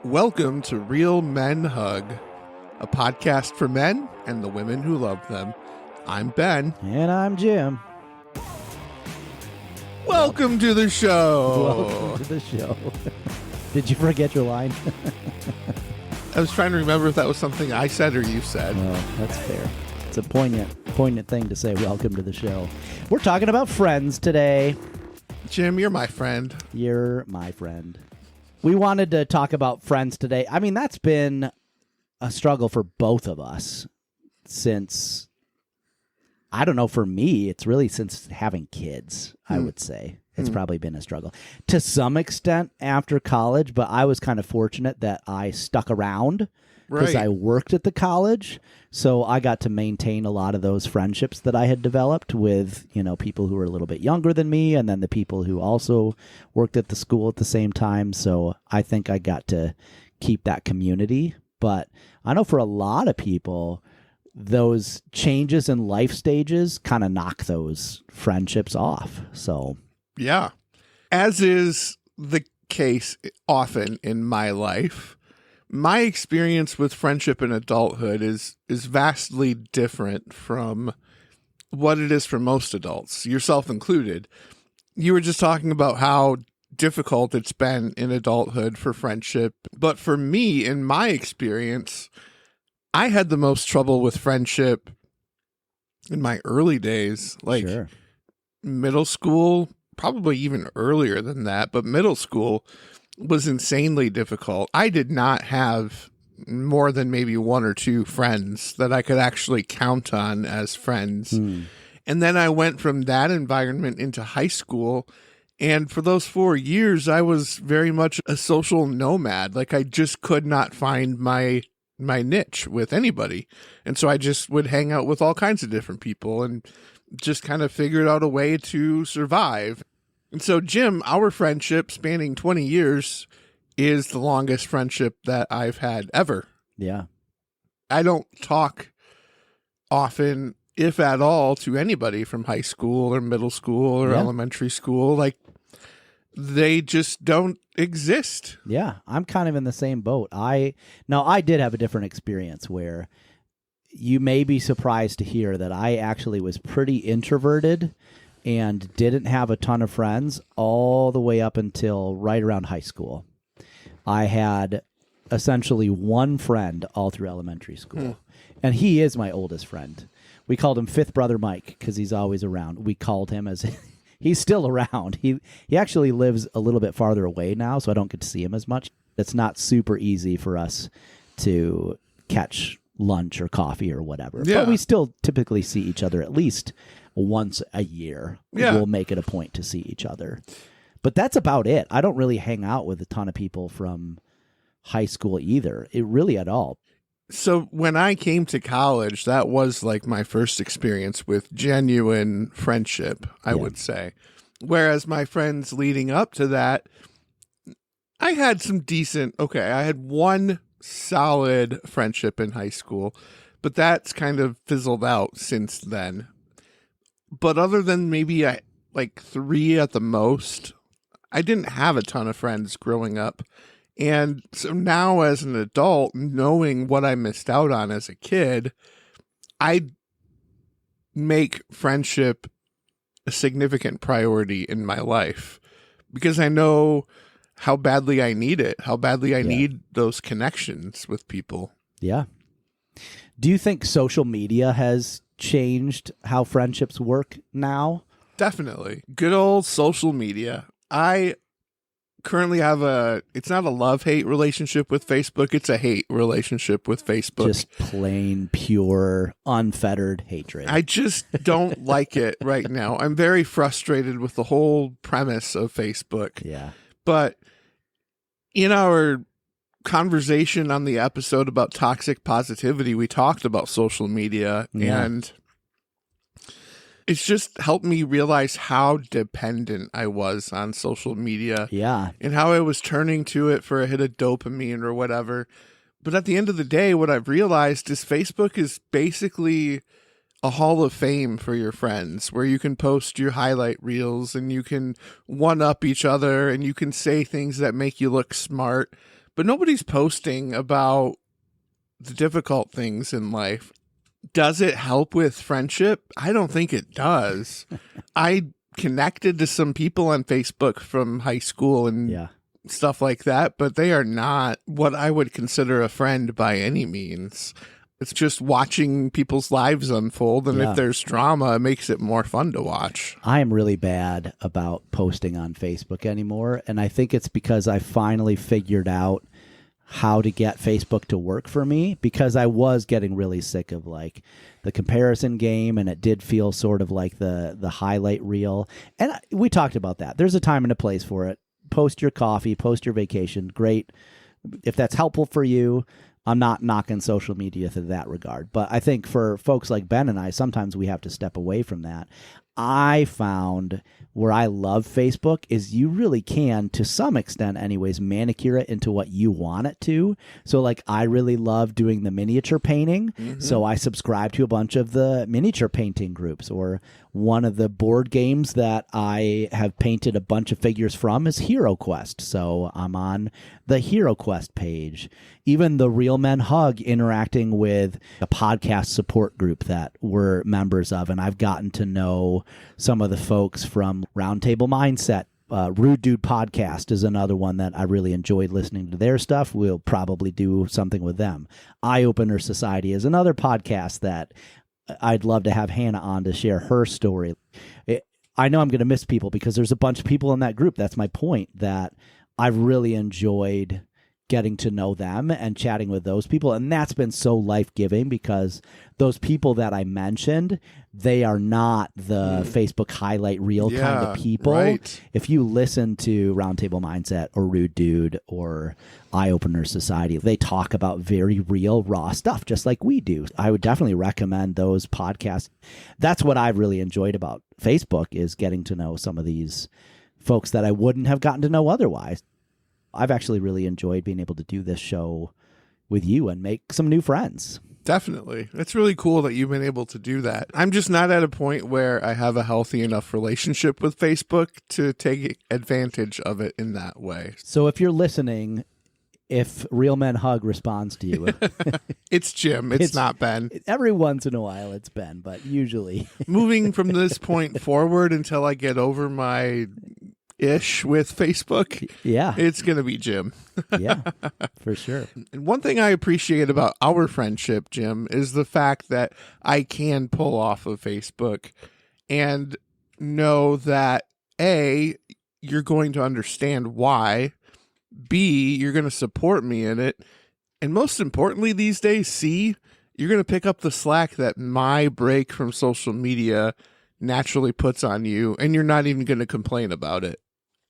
Welcome to Real Men Hug, a podcast for men and the women who love them. I'm Ben. And I'm Jim. Welcome to the show. Welcome to the show. Did you forget your line? I was trying to remember if that was something I said or you said. No, that's fair. It's a poignant thing to say, welcome to the show. We're talking about friends today. Jim, you're my friend. You're my friend. We wanted to talk about friends today. I mean, that's been a struggle for both of us since, I don't know, for me, it's really since having kids, I would say. It's probably been a struggle. To some extent after college, but I was kind of fortunate that I stuck around because I worked at the college. So I got to maintain a lot of those friendships that I had developed with, people who were a little bit younger than me, and then the people who also worked at the school at the same time. So I think I got to keep that community. But I know for a lot of people, those changes in life stages kind of knock those friendships off. So, yeah, as is the case often in my life, my experience with friendship in adulthood is vastly different from what it is for most adults, yourself included. You were just talking about how difficult it's been in adulthood for friendship. But for me, in my experience, I had the most trouble with friendship in my early days, like middle school, probably even earlier than that, but middle school was insanely difficult. I did not have more than maybe one or two friends that I could actually count on as friends. And then I went from that environment into high school. And for those 4 years, I was very much a social nomad. Like I just could not find my niche with anybody. And so I just would hang out with all kinds of different people and just kind of figured out a way to survive. And so, Jim, our friendship spanning 20 years is the longest friendship that I've had ever. Yeah. I don't talk often, if at all, to anybody from high school or middle school or elementary school. Like, they just don't exist. Yeah, I'm kind of in the same boat. I did have a different experience where you may be surprised to hear that I actually was pretty introverted and didn't have a ton of friends all the way up until right around high school. I had essentially one friend all through elementary school, and he is my oldest friend. We called him Fifth Brother Mike because he's always around. We called him as he's still around. He actually lives a little bit farther away now, so I don't get to see him as much. It's not super easy for us to catch lunch or coffee or whatever. Yeah. But we still typically see each other at least once a year. Yeah. We'll make it a point to see each other. But that's about it. I don't really hang out with a ton of people from high school either. It really at all. So when I came to college, that was like my first experience with genuine friendship, I would say. Whereas my friends leading up to that, I had some I had one solid friendship in high school, but that's kind of fizzled out since then. But other than maybe like three at the most, I didn't have a ton of friends growing up. And so now as an adult, knowing what I missed out on as a kid, I make friendship a significant priority in my life because I know how badly I need it, how badly I need those connections with people. Yeah. Do you think social media has changed how friendships work now? Definitely. Good old social media. I currently have it's not a love-hate relationship with Facebook, it's a hate relationship with Facebook. Just plain, pure, unfettered hatred. I just don't like it right now. I'm very frustrated with the whole premise of Facebook. Yeah. But in our conversation on the episode about toxic positivity, we talked about social media, and it's just helped me realize how dependent I was on social media. Yeah. And how I was turning to it for a hit of dopamine or whatever. But at the end of the day, what I've realized is Facebook is basically a hall of fame for your friends where you can post your highlight reels and you can one up each other and you can say things that make you look smart. but nobody's posting about the difficult things in life. Does it help with friendship? I don't think it does. I connected to some people on Facebook from high school and stuff like that, but they are not what I would consider a friend by any means. It's just watching people's lives unfold, and if there's drama, it makes it more fun to watch. I am really bad about posting on Facebook anymore, and I think it's because I finally figured out how to get Facebook to work for me, because I was getting really sick of like the comparison game, and it did feel sort of like the highlight reel. And we talked about that. There's a time and a place for it. Post your coffee, post your vacation. Great. If that's helpful for you, I'm not knocking social media to that regard. But I think for folks like Ben and I, sometimes we have to step away from that. I found where I love Facebook is you really can, to some extent anyways, manicure it into what you want it to. So like I really love doing the miniature painting. So I subscribe to a bunch of the miniature painting groups, or one of the board games that I have painted a bunch of figures from is Hero Quest. So I'm on the Hero Quest page. Even the Real Men Hug interacting with a podcast support group that we're members of. And I've gotten to know some of the folks from Roundtable Mindset. Rude Dude Podcast is another one that I really enjoyed listening to their stuff. We'll probably do something with them. Eye Opener Society is another podcast that I'd love to have Hannah on to share her story. I know I'm going to miss people because there's a bunch of people in that group. That's my point, that I've really enjoyed getting to know them and chatting with those people. And that's been so life-giving, because those people that I mentioned, they are not the Facebook highlight reel kind of people. Right. If you listen to Roundtable Mindset or Rude Dude or Eye Opener Society, they talk about very real, raw stuff, just like we do. I would definitely recommend those podcasts. That's what I've really enjoyed about Facebook, is getting to know some of these folks that I wouldn't have gotten to know otherwise. I've actually really enjoyed being able to do this show with you and make some new friends. Definitely. It's really cool that you've been able to do that. I'm just not at a point where I have a healthy enough relationship with Facebook to take advantage of it in that way. So if you're listening, if Real Men Hug responds to you, it's Jim. It's not Ben. Every once in a while it's Ben, but usually. Moving from this point forward until I get over my ish with Facebook, it's gonna be Jim. Yeah, for sure. And one thing I appreciate about our friendship, Jim, is the fact that I can pull off of Facebook and know that A, you're going to understand why, B, you're going to support me in it, and most importantly these days, C, you're going to pick up the slack that my break from social media naturally puts on you, and you're not even going to complain about it.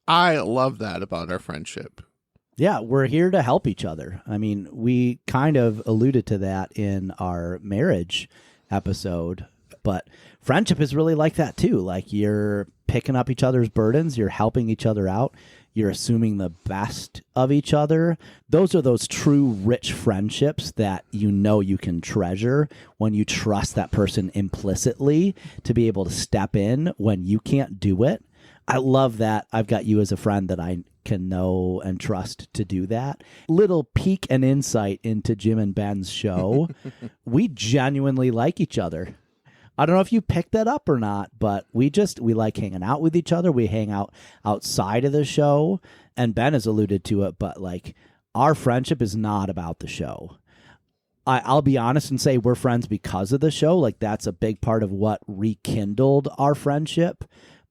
I love that about our friendship. Yeah, we're here to help each other. I mean, we kind of alluded to that in our marriage episode, but friendship is really like that too. Like, you're picking up each other's burdens, you're helping each other out, you're assuming the best of each other. Those are those true rich friendships that you know you can treasure when you trust that person implicitly to be able to step in when you can't do it. I love that I've got you as a friend that I can know and trust to do that. Little peek and insight into Jim and Ben's show. We genuinely like each other. I don't know if you picked that up or not, but we like hanging out with each other. We hang out outside of the show, and Ben has alluded to it, but like, our friendship is not about the show. I'll be honest and say we're friends because of the show. Like, that's a big part of what rekindled our friendship.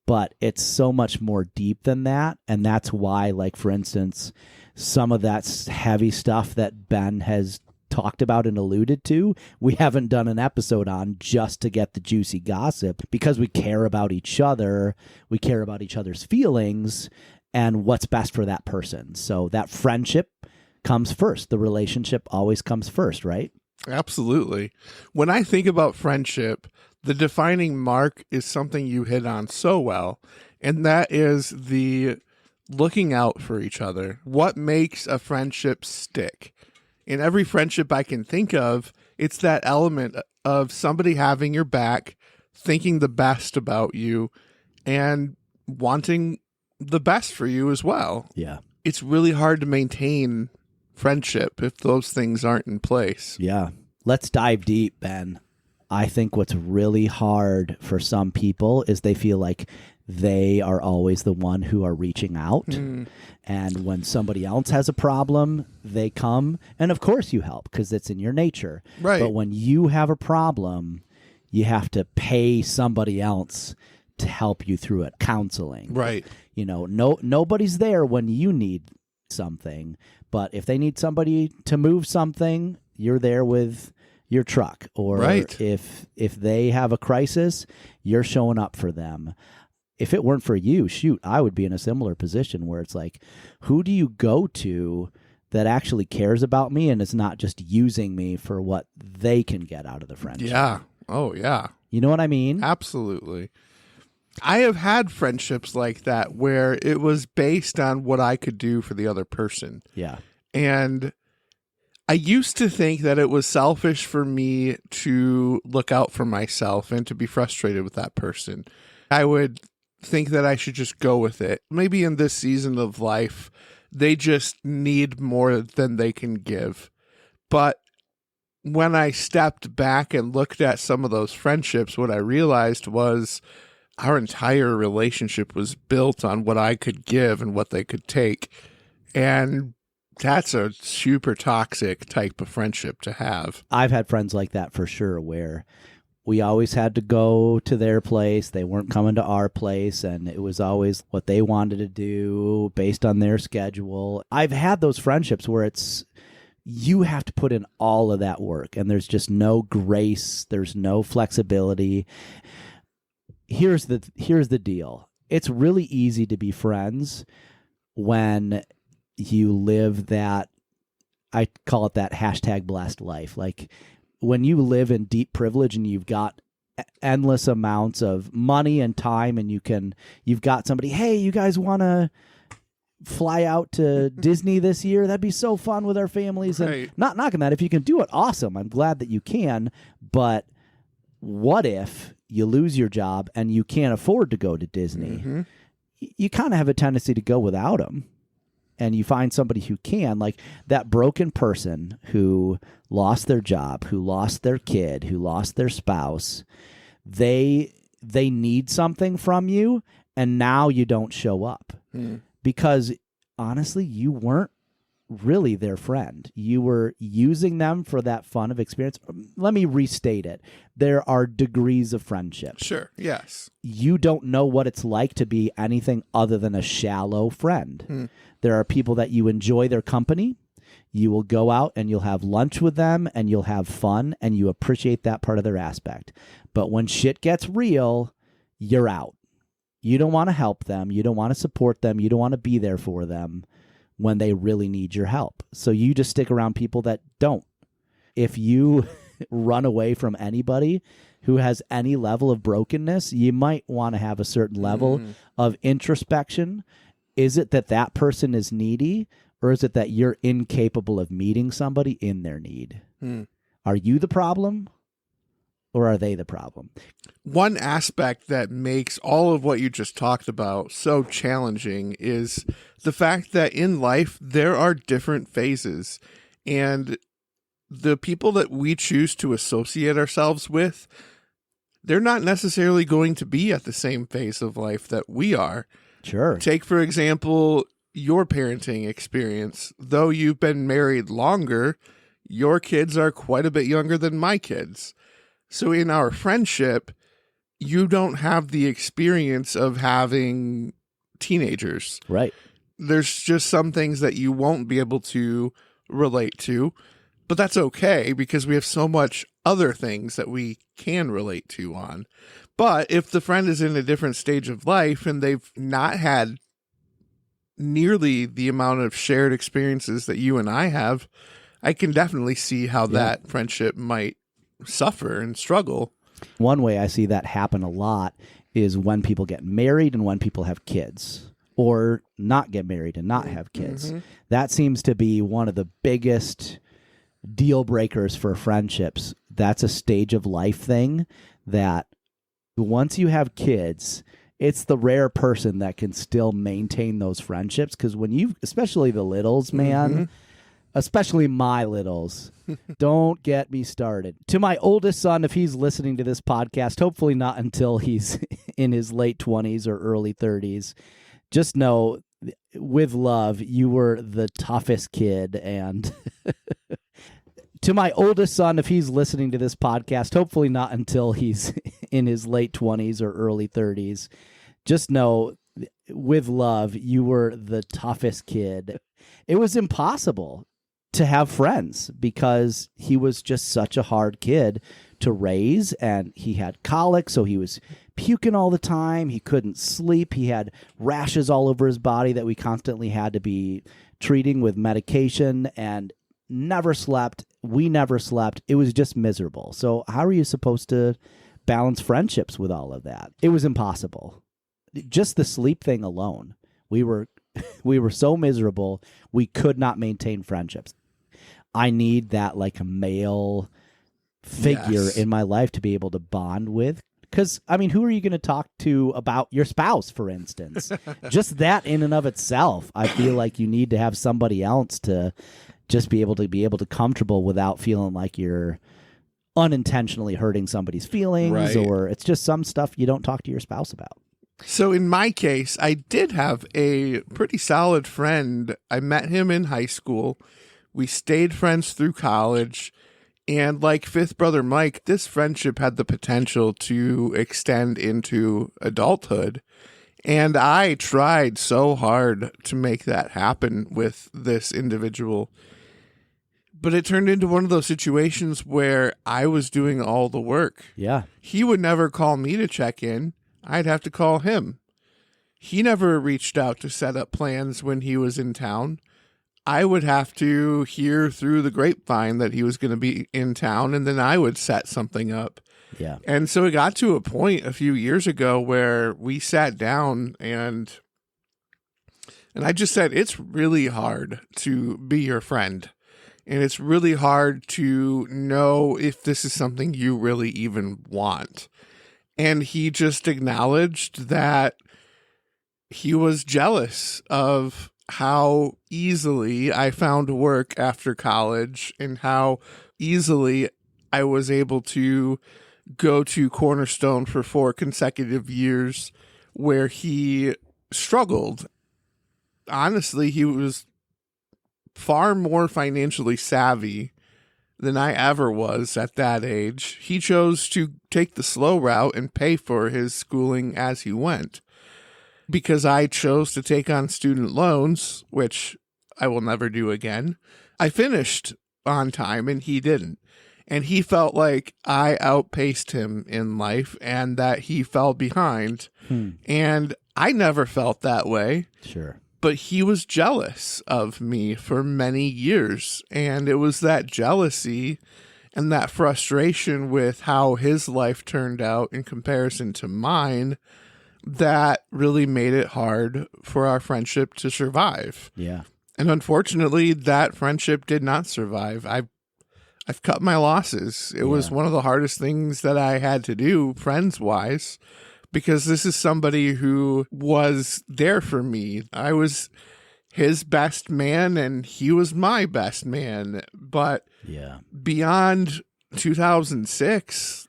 But it's so much more deep than that. And that's why, like, for instance, some of that heavy stuff that Ben has talked about and alluded to, we haven't done an episode on, just to get the juicy gossip, because we care about each other. We care about each other's feelings and what's best for that person. So that friendship comes first. The relationship always comes first, right? Absolutely. When I think about friendship, the defining mark is something you hit on so well, and that is the looking out for each other. What makes a friendship stick? In every friendship I can think of, it's that element of somebody having your back, thinking the best about you, and wanting the best for you as well. Yeah. It's really hard to maintain friendship if those things aren't in place. Yeah. Let's dive deep, Ben. I think what's really hard for some people is they feel like they are always the one who are reaching out. And when somebody else has a problem, they come. And of course you help because it's in your nature. Right. But when you have a problem, you have to pay somebody else to help you through it. Counseling. Right. Nobody's there when you need something. But if they need somebody to move something, you're there with your truck. Or right. if they have a crisis, you're showing up for them. If it weren't for you, shoot, I would be in a similar position where it's like, who do you go to that actually cares about me and is not just using me for what they can get out of the friendship? Yeah. Oh, yeah. You know what I mean? Absolutely. I have had friendships like that where it was based on what I could do for the other person. Yeah. And I used to think that it was selfish for me to look out for myself and to be frustrated with that person. I would think that I should just go with it. Maybe in this season of life, they just need more than they can give. But when I stepped back and looked at some of those friendships, what I realized was our entire relationship was built on what I could give and what they could take. And that's a super toxic type of friendship to have. I've had friends like that for sure, where we always had to go to their place. They weren't coming to our place, and it was always what they wanted to do based on their schedule. I've had those friendships where you have to put in all of that work, and there's just no grace. There's no flexibility. Here's the deal. It's really easy to be friends when you live that, I call it that #blessed life. Like, when you live in deep privilege and you've got endless amounts of money and time, and you've got somebody, hey, you guys want to fly out to Disney this year? That'd be so fun with our families. Right. And not knocking that. If you can do it, awesome. I'm glad that you can. But what if you lose your job and you can't afford to go to Disney? Mm-hmm. You kind of have a tendency to go without them. And you find somebody who can, like that broken person who lost their job, who lost their kid, who lost their spouse. They need something from you, and now you don't show up because honestly, you weren't really their friend. You were using them for that fun of experience. Let me restate it. There are degrees of friendship. Sure. Yes. You don't know what it's like to be anything other than a shallow friend. There are people that you enjoy their company. You will go out and you'll have lunch with them and you'll have fun and you appreciate that part of their aspect. But when shit gets real, you're out. You don't want to help them. You don't want to support them. You don't want to be there for them when they really need your help. So you just stick around people that don't. If you run away from anybody who has any level of brokenness, you might want to have a certain level of introspection. Is it that person is needy, or is it that you're incapable of meeting somebody in their need? Are you the problem, or are they the problem? One aspect that makes all of what you just talked about so challenging is the fact that in life there are different phases, and the people that we choose to associate ourselves with, they're not necessarily going to be at the same phase of life that we are. Sure. Take, for example, your parenting experience. Though you've been married longer, your kids are quite a bit younger than my kids. So in our friendship, you don't have the experience of having teenagers. Right. There's just some things that you won't be able to relate to, but that's okay because we have so much other things that we can relate to on. But if the friend is in a different stage of life and they've not had nearly the amount of shared experiences that you and I have, I can definitely see how that friendship might suffer and struggle. One way I see that happen a lot is when people get married and when people have kids, or not get married and not have kids. That seems to be one of the biggest deal breakers for friendships. That's a stage of life thing that once you have kids, it's the rare person that can still maintain those friendships. Because when especially the littles, man, especially my littles. Don't get me started. To my oldest son, if he's listening to this podcast, hopefully not until he's in his late 20s or early 30s, just know, with love, you were the toughest kid. And to my oldest son, if he's listening to this podcast, hopefully not until he's in his late 20s or early 30s, just know, with love, you were the toughest kid. It was impossible to have friends because he was just such a hard kid to raise, and he had colic, so he was puking all the time. He couldn't sleep. He had rashes all over his body that we constantly had to be treating with medication, and never slept. We never slept. It was just miserable. So how are you supposed to balance friendships with all of that? It was impossible. Just the sleep thing alone, we were so miserable, we could not maintain friendships. I need that like a male figure in my life to be able to bond with. Because, I mean, who are you going to talk to about your spouse, for instance? Just that in and of itself, I feel like you need to have somebody else to just be able to comfortable without feeling like you're unintentionally hurting somebody's feelings, right, or it's just some stuff you don't talk to your spouse about. So in my case, I did have a pretty solid friend. I met him in high school. We stayed friends through college. And like Fifth Brother Mike, this friendship had the potential to extend into adulthood. And I tried so hard to make that happen with this individual. But it turned into one of those situations where I was doing all the work. Yeah. He would never call me to check in. I'd have to call him. He never reached out to set up plans when he was in town. I would have to hear through the grapevine that he was going to be in town, and then I would set something up. Yeah. And so it got to a point a few years ago where we sat down and I just said, it's really hard to be your friend. And it's really hard to know if this is something you really even want. And he just acknowledged that he was jealous of how easily I found work after college and how easily I was able to go to Cornerstone for 4 consecutive years where he struggled. Honestly, he was far more financially savvy than I ever was at that age. He chose to take the slow route and pay for his schooling as he went. Because I chose to take on student loans, which I will never do again, I finished on time and he didn't. And he felt like I outpaced him in life and that he fell behind. And I never felt that way. Sure. But he was jealous of me for many years. And it was that jealousy and that frustration with how his life turned out in comparison to mine that really made it hard for our friendship to survive. Yeah. And unfortunately, that friendship did not survive. I've cut my losses. It was one of the hardest things that I had to do friends-wise, because this is somebody who was there for me. I was his best man and he was my best man. But beyond 2006,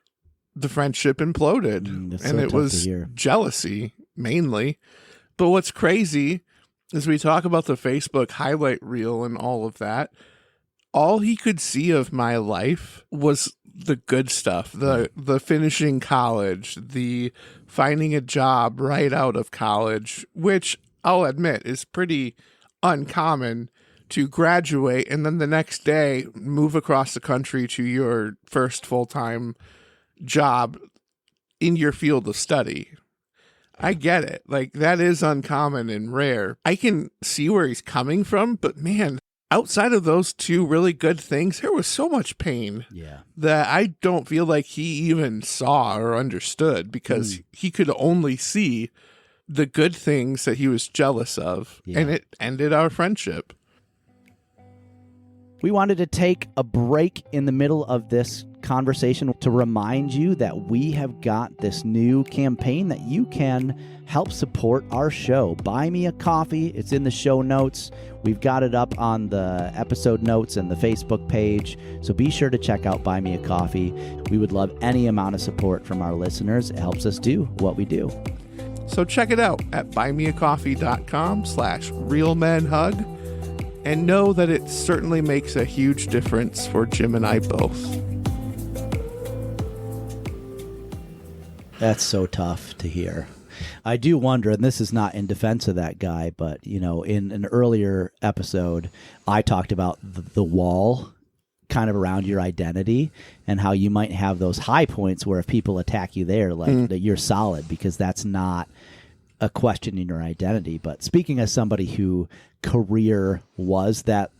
the friendship imploded. And it was jealousy mainly. But what's crazy is we talk about the Facebook highlight reel and all of that. All he could see of my life was the good stuff, the finishing college, the finding a job right out of college, which I'll admit is pretty uncommon, to graduate and then the next day move across the country to your first full-time job in your field of study. I get it. Like, that is uncommon and rare. I can see where he's coming from, but man, outside of those two really good things, there was so much pain that I don't feel like he even saw or understood, because he could only see the good things that he was jealous of, and it ended our friendship. We wanted to take a break in the middle of this conversation to remind you that we have got this new campaign that you can help support our show. Buy me a coffee. It's in the show notes. We've got it up on the episode notes and the Facebook page. So be sure to check out Buy Me a Coffee. We would love any amount of support from our listeners. It helps us do what we do. So check it out at buymeacoffee.com/realmenhug. And know that it certainly makes a huge difference for Jim and I both. That's so tough to hear. I do wonder, and this is not in defense of that guy, but, in an earlier episode, I talked about the wall kind of around your identity and how you might have those high points where if people attack you there, that you're solid, because that's not a question in your identity. But speaking as somebody who career was that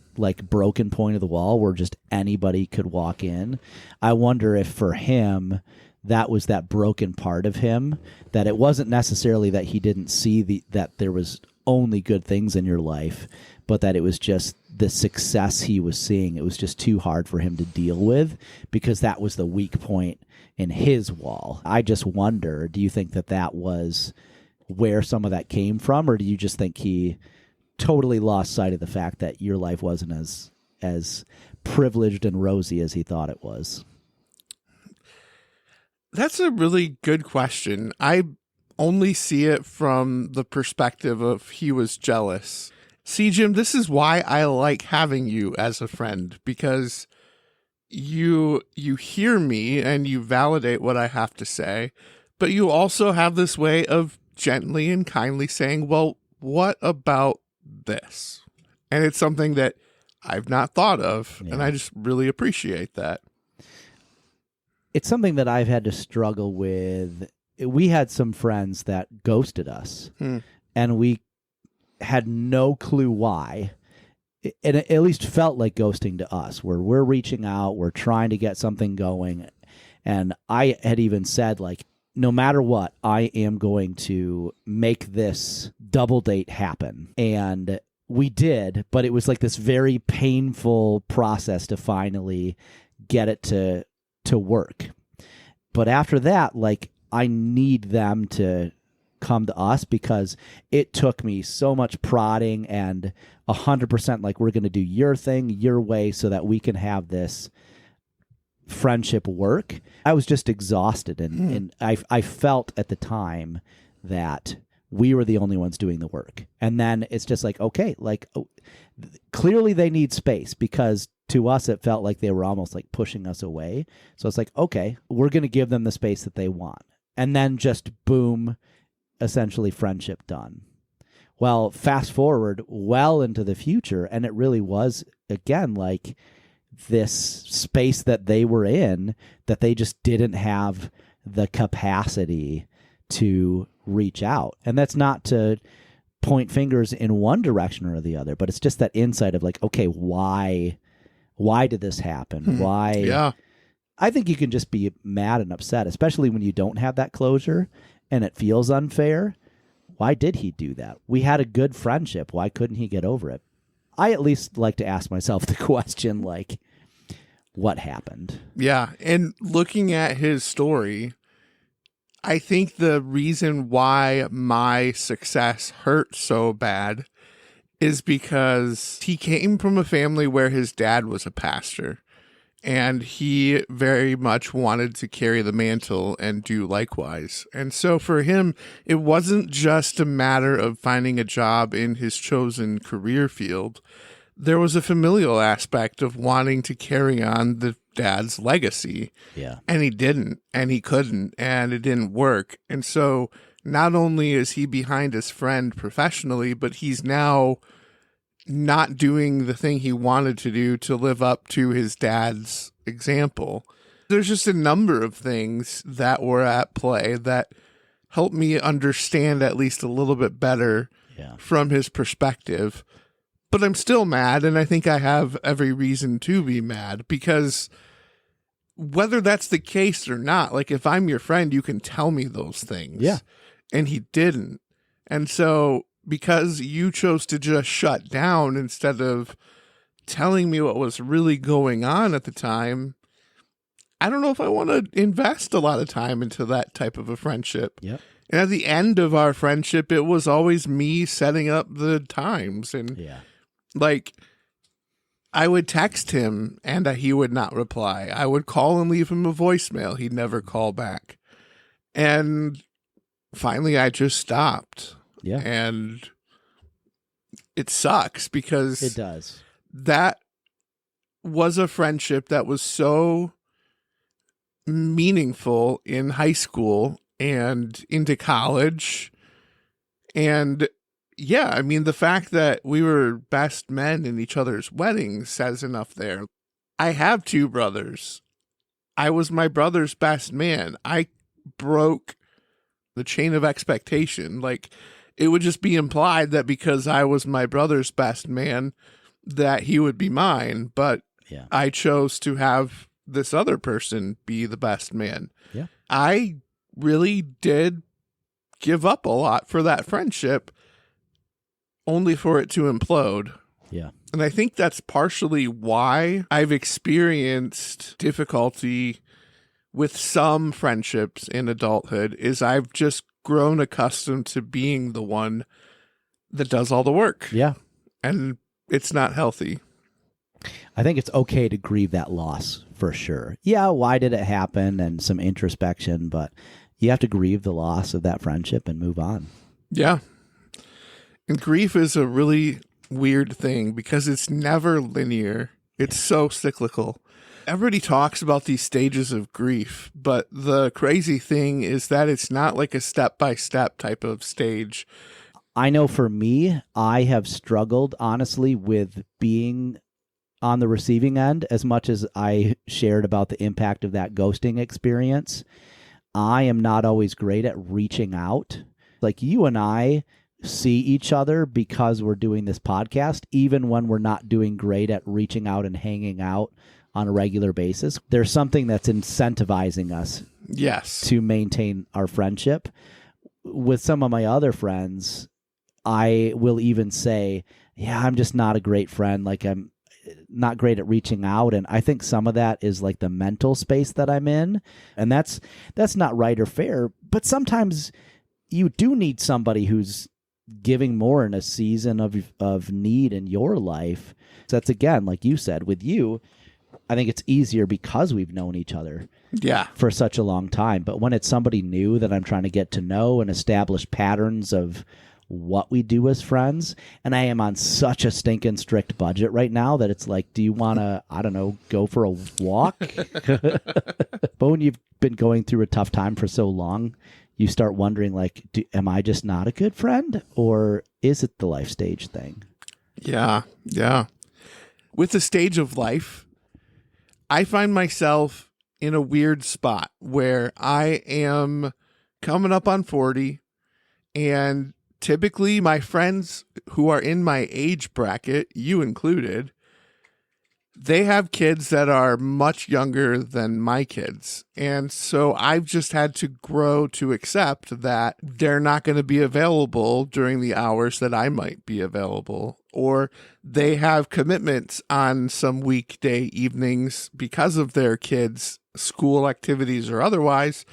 broken point of the wall where just anybody could walk in, I wonder if for him that was that broken part of him, that it wasn't necessarily that he didn't see that there was only good things in your life, but that it was just the success he was seeing. It was just too hard for him to deal with because that was the weak point in his wall. I just wonder, do you think that was where some of that came from, or do you just think he totally lost sight of the fact that your life wasn't as privileged and rosy as he thought it was? That's a really good question. I only see it from the perspective of he was jealous. See, Jim, this is why I like having you as a friend, because you hear me and you validate what I have to say, but you also have this way of gently and kindly saying, well, what about this? And it's something that I've not thought of, and I just really appreciate that. It's something that I've had to struggle with. We had some friends that ghosted us, and we had no clue why. It at least felt like ghosting to us, where we're reaching out, we're trying to get something going. And I had even said, no matter what, I am going to make this double date happen. And we did, but it was this very painful process to finally get it to work. But after that, I need them to come to us, because it took me so much prodding and 100% we're going to do your thing your way so that we can have this friendship work. I was just exhausted, and I felt at the time that we were the only ones doing the work. And then it's just clearly they need space, because to us it felt like they were almost pushing us away. So it's okay, we're going to give them the space that they want. And then just boom, essentially friendship done. Well, fast forward well into the future, and it really was, again, this space that they were in, that they just didn't have the capacity to reach out. And that's not to point fingers in one direction or the other, but it's just that insight of okay, why did this happen? Why? Yeah. I think you can just be mad and upset, especially when you don't have that closure and it feels unfair. Why did he do that? We had a good friendship. Why couldn't he get over it? I at least like to ask myself the question, what happened? Yeah. And looking at his story, I think the reason why my success hurt so bad is because he came from a family where his dad was a pastor, and he very much wanted to carry the mantle and do likewise. And so for him, it wasn't just a matter of finding a job in his chosen career field. There was a familial aspect of wanting to carry on the dad's legacy. Yeah. And he didn't, and he couldn't, and it didn't work. And so not only is he behind his friend professionally, but he's now not doing the thing he wanted to do to live up to his dad's example. There's just a number of things that were at play that helped me understand at least a little bit better from his perspective. But I'm still mad, and I think I have every reason to be mad, because whether that's the case or not, if I'm your friend, you can tell me those things. Yeah. And he didn't. And so because you chose to just shut down instead of telling me what was really going on at the time, I don't know if I want to invest a lot of time into that type of a friendship. Yep. And at the end of our friendship, it was always me setting up the times. And like, I would text him and he would not reply. I would call and leave him a voicemail. He'd never call back. And finally, I just stopped. Yeah. And it sucks because it does. That was a friendship that was so meaningful in high school and into college. And yeah, I mean, the fact that we were best men in each other's weddings says enough there. I have 2 brothers. I was my brother's best man. I broke the chain of expectation. Like, it would just be implied that because I was my brother's best man, that he would be mine. But I chose to have this other person be the best man. Yeah. I really did give up a lot for that friendship, only for it to implode. Yeah. And I think that's partially why I've experienced difficulty with some friendships in adulthood, is I've just grown accustomed to being the one that does all the work. Yeah. And it's not healthy. I think it's okay to grieve that loss for sure. Yeah, why did it happen, and some introspection, but you have to grieve the loss of that friendship and move on. Yeah. And grief is a really weird thing because it's never linear. It's so cyclical. Everybody talks about these stages of grief, but the crazy thing is that it's not like a step-by-step type of stage. I know for me, I have struggled, honestly, with being on the receiving end. As much as I shared about the impact of that ghosting experience, I am not always great at reaching out. Like, you and I see each other because we're doing this podcast, even when we're not doing great at reaching out and hanging out on a regular basis. There's something that's incentivizing us to maintain our friendship. With some of my other friends, I will even say, yeah, I'm just not a great friend. Like, I'm not great at reaching out. And I think some of that is like the mental space that I'm in. And that's not right or fair. But sometimes you do need somebody who's giving more in a season of need in your life. So that's, again, like you said, with you, I think it's easier because we've known each other for such a long time. But when it's somebody new that I'm trying to get to know and establish patterns of what we do as friends, and I am on such a stinking strict budget right now that it's like, do you want to, I don't know, go for a walk? But when you've been going through a tough time for so long, you start wondering, like, am I just not a good friend, or is it the life stage thing? Yeah. With the stage of life, I find myself in a weird spot where I am coming up on 40, and typically my friends who are in my age bracket, you included, they have kids that are much younger than my kids. And so I've just had to grow to accept that they're not going to be available during the hours that I might be available, or they have commitments on some weekday evenings because of their kids' school activities or otherwise.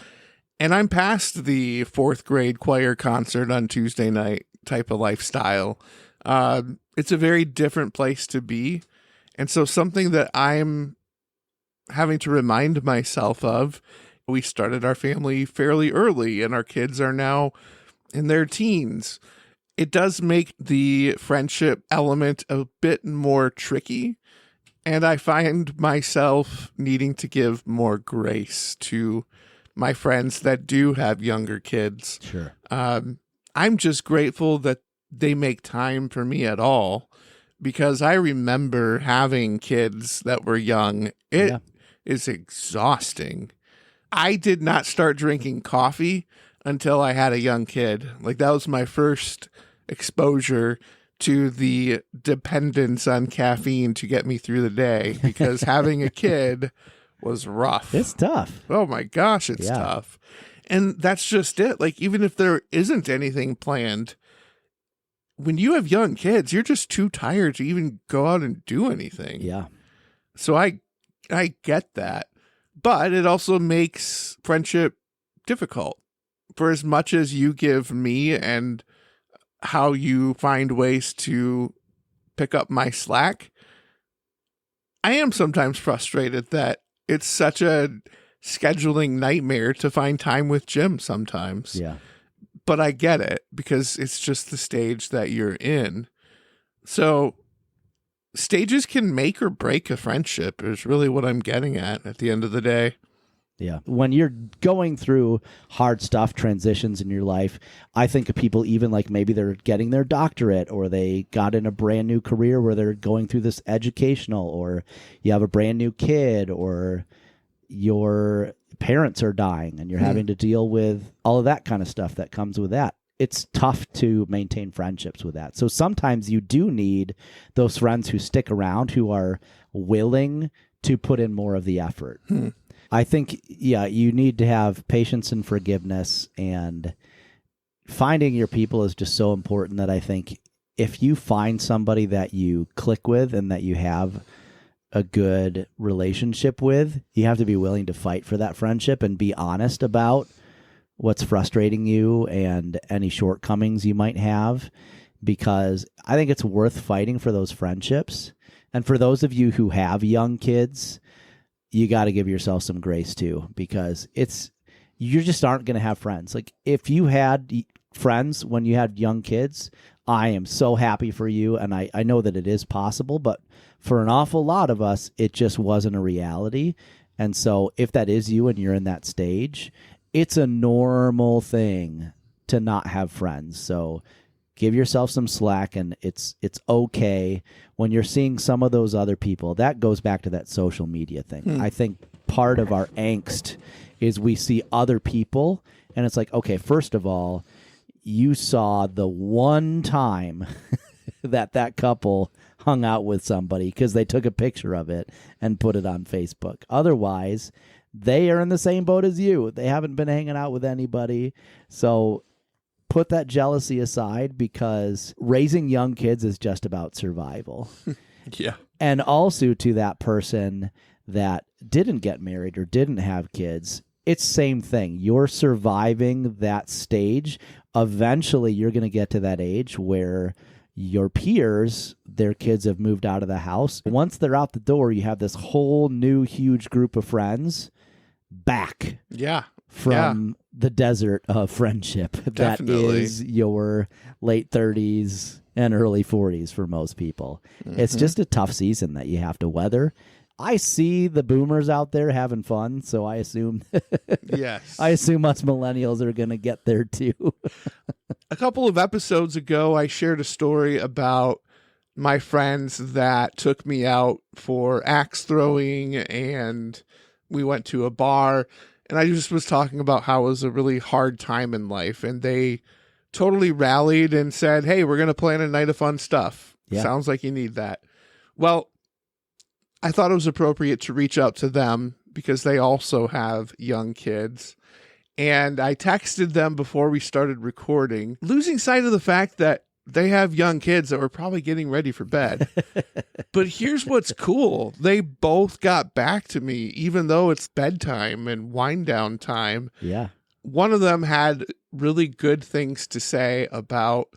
And I'm past the 4th grade choir concert on Tuesday night type of lifestyle. It's a very different place to be. And so something that I'm having to remind myself of, we started our family fairly early and our kids are now in their teens. It does make the friendship element a bit more tricky. And I find myself needing to give more grace to my friends that do have younger kids. Sure. I'm just grateful that they make time for me at all, because I remember having kids that were young. It is exhausting. I did not start drinking coffee until I had a young kid. Like, that was my first exposure to the dependence on caffeine to get me through the day, because having a kid was rough. It's tough. Oh my gosh, it's tough. And that's just it. Like, even if there isn't anything planned, when you have young kids, you're just too tired to even go out and do anything. Yeah. So I get that. But it also makes friendship difficult. For as much as you give me and how you find ways to pick up my slack, I am sometimes frustrated that it's such a scheduling nightmare to find time with Jim sometimes. Yeah. But I get it because it's just the stage that you're in. So stages can make or break a friendship is really what I'm getting at the end of the day. Yeah. When you're going through hard stuff, transitions in your life, I think of people even like maybe they're getting their doctorate or they got in a brand new career where they're going through this educational, or you have a brand new kid, or your parents are dying and you're having to deal with all of that kind of stuff that comes with that. It's tough to maintain friendships with that. So sometimes you do need those friends who stick around, who are willing to put in more of the effort. I think, you need to have patience and forgiveness, and finding your people is just so important that I think if you find somebody that you click with and that you have a good relationship with, you have to be willing to fight for that friendship and be honest about what's frustrating you and any shortcomings you might have, because I think it's worth fighting for those friendships. And for those of you who have young kids, you got to give yourself some grace too, because you just aren't going to have friends. Like if you had friends when you had young kids, I am so happy for you. And I know that it is possible, but for an awful lot of us, it just wasn't a reality. And so if that is you and you're in that stage, it's a normal thing to not have friends. So give yourself some slack, and it's okay when you're seeing some of those other people. That goes back to that social media thing. I think part of our angst is we see other people, and it's like, okay, first of all, you saw the one time that couple hung out with somebody because they took a picture of it and put it on Facebook. Otherwise, they are in the same boat as you. They haven't been hanging out with anybody. So put that jealousy aside, because raising young kids is just about survival. Yeah. And also to that person that didn't get married or didn't have kids, it's same thing. You're surviving that stage. Eventually, you're going to get to that age where your peers, their kids have moved out of the house. Once they're out the door, you have this whole new huge group of friends back. Yeah. From the desert of friendship that is your late 30s and early 40s for most people. It's just a tough season that you have to weather. I see the boomers out there having fun, so I assume yes. I assume us millennials are going to get there too. A couple of episodes ago, I shared a story about my friends that took me out for axe throwing, and we went to a bar. And I just was talking about how it was a really hard time in life. And they totally rallied and said, hey, we're going to plan a night of fun stuff. Yeah. Sounds like you need that. Well, I thought it was appropriate to reach out to them because they also have young kids. And I texted them before we started recording, losing sight of the fact that they have young kids that were probably getting ready for bed. But here's what's cool. They both got back to me, even though it's bedtime and wind down time. Yeah. One of them had really good things to say about,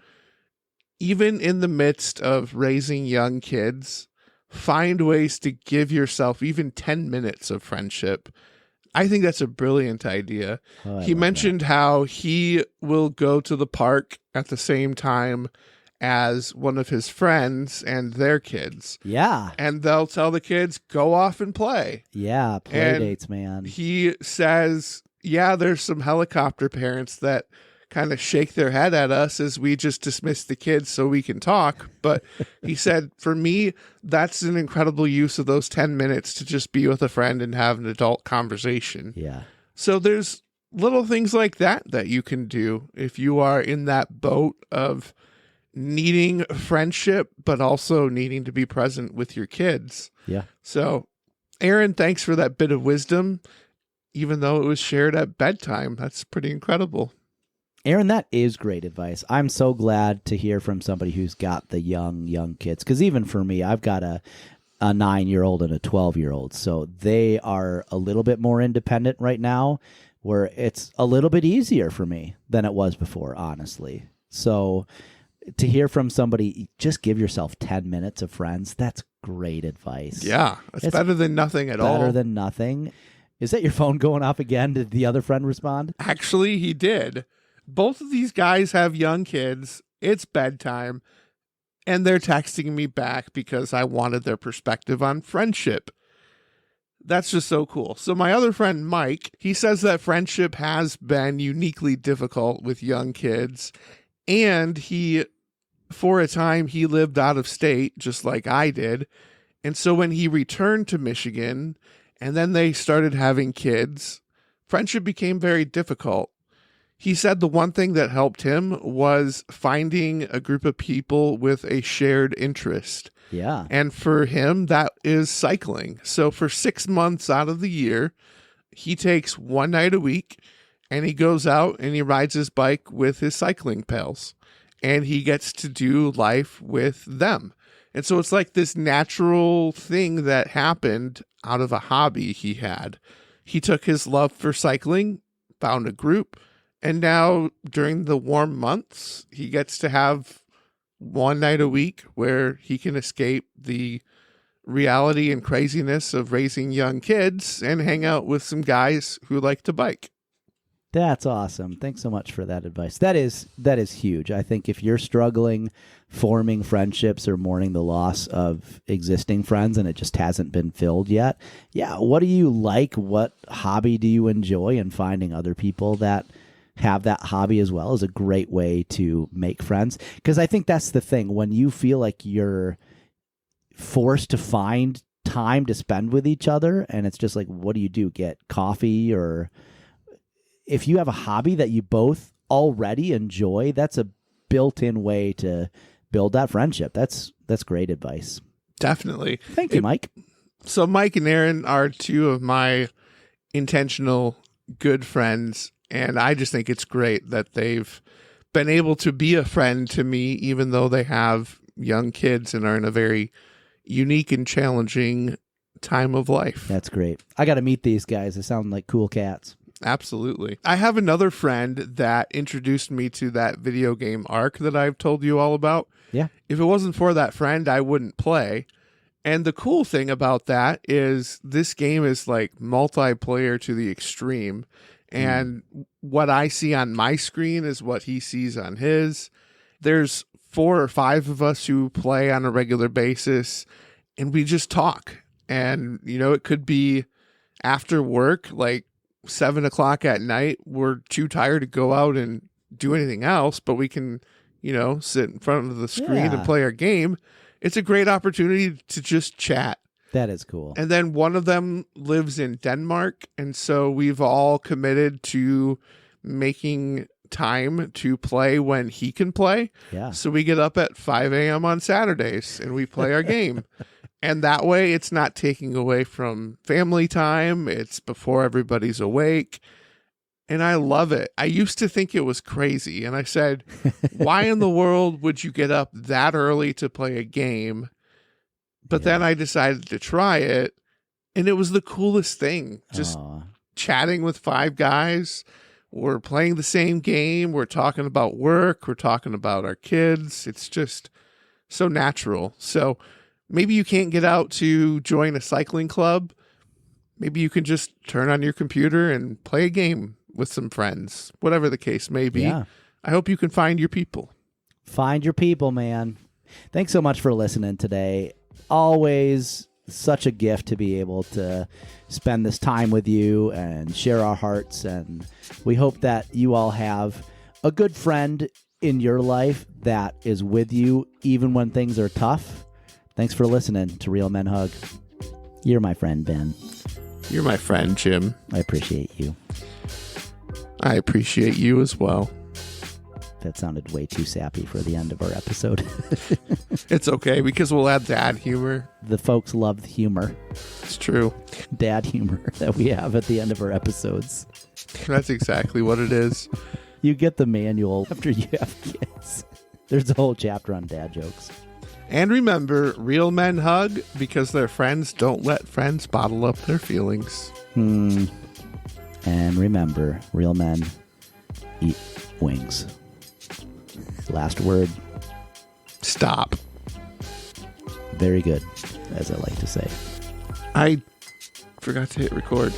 even in the midst of raising young kids, find ways to give yourself even 10 minutes of friendship. I think that's a brilliant idea. He mentioned how he will go to the park at the same time as one of his friends and their kids. Yeah. And they'll tell the kids, go off and play. Yeah, play dates, man. He says, yeah, there's some helicopter parents that kind of shake their head at us as we just dismiss the kids so we can talk. But he said, for me, that's an incredible use of those 10 minutes to just be with a friend and have an adult conversation. Yeah. So there's little things like that you can do if you are in that boat of needing friendship, but also needing to be present with your kids. Yeah. So, Aaron, thanks for that bit of wisdom, even though it was shared at bedtime. That's pretty incredible. Aaron, that is great advice. I'm so glad to hear from somebody who's got the young kids. Because even for me, I've got a 9-year-old and a 12-year-old. So they are a little bit more independent right now, where it's a little bit easier for me than it was before, honestly. So to hear from somebody, just give yourself 10 minutes of friends. That's great advice. Yeah, it's better than nothing at all. Better than nothing. Is that your phone going off again? Did the other friend respond? Actually, he did. Both of these guys have young kids. It's bedtime. And they're texting me back because I wanted their perspective on friendship. That's just so cool. So my other friend, Mike, he says that friendship has been uniquely difficult with young kids. And for a time, he lived out of state, just like I did. And so when he returned to Michigan, and then they started having kids, friendship became very difficult. He said the one thing that helped him was finding a group of people with a shared interest. Yeah. And for him, that is cycling. So for 6 months out of the year, he takes one night a week and he goes out and he rides his bike with his cycling pals. And he gets to do life with them. And so it's like this natural thing that happened out of a hobby he had. He took his love for cycling, found a group, and now during the warm months, he gets to have one night a week where he can escape the reality and craziness of raising young kids and hang out with some guys who like to bike. That's awesome. Thanks so much for that advice. That is huge. I think if you're struggling forming friendships or mourning the loss of existing friends and it just hasn't been filled yet, what do you like? What hobby do you enjoy? And finding other people that have that hobby as well is a great way to make friends. Because I think that's the thing. When you feel like you're forced to find time to spend with each other and it's just like, what do you do? Get coffee? Or if you have a hobby that you both already enjoy, that's a built-in way to build that friendship. That's great advice. Definitely. Thank you, Mike. So Mike and Aaron are two of my intentional good friends. And I just think it's great that they've been able to be a friend to me, even though they have young kids and are in a very unique and challenging time of life. That's great. I got to meet these guys. They sound like cool cats. Absolutely. I have another friend that introduced me to that video game Ark that I've told you all about. Yeah. If it wasn't for that friend, I wouldn't play. And the cool thing about that is this game is like multiplayer to the extreme. And what I see on my screen is what he sees on his. There's 4 or 5 of us who play on a regular basis, and we just talk. And, it could be after work, like 7 o'clock at night. We're too tired to go out and do anything else, but we can, sit in front of the screen and play our game. It's a great opportunity to just chat. That is cool. And then one of them lives in Denmark. And so we've all committed to making time to play when he can play. Yeah. So we get up at 5 a.m. on Saturdays and we play our game. And that way it's not taking away from family time. It's before everybody's awake. And I love it. I used to think it was crazy. And I said, why in the world would you get up that early to play a game? But then I decided to try it, and it was the coolest thing. Just chatting with 5 guys. We're playing the same game. We're talking about work. We're talking about our kids. It's just so natural. So maybe you can't get out to join a cycling club. Maybe you can just turn on your computer and play a game with some friends, whatever the case may be. Yeah. I hope you can find your people. Find your people, man. Thanks so much for listening today. Always such a gift to be able to spend this time with you and share our hearts. And we hope that you all have a good friend in your life that is with you even when things are tough. Thanks for listening to Real Men Hug. You're my friend, Ben. You're my friend, Jim. I appreciate you. I appreciate you as well. That sounded way too sappy for the end of our episode. It's okay, because we'll add dad humor. The folks love the humor. It's true. Dad humor that we have at the end of our episodes. That's exactly what it is. You get the manual after you have kids. There's a whole chapter on dad jokes. And remember, real men hug because their friends don't let friends bottle up their feelings. And remember, real men eat wings. Last word. Stop. Very good, as I like to say. I forgot to hit record.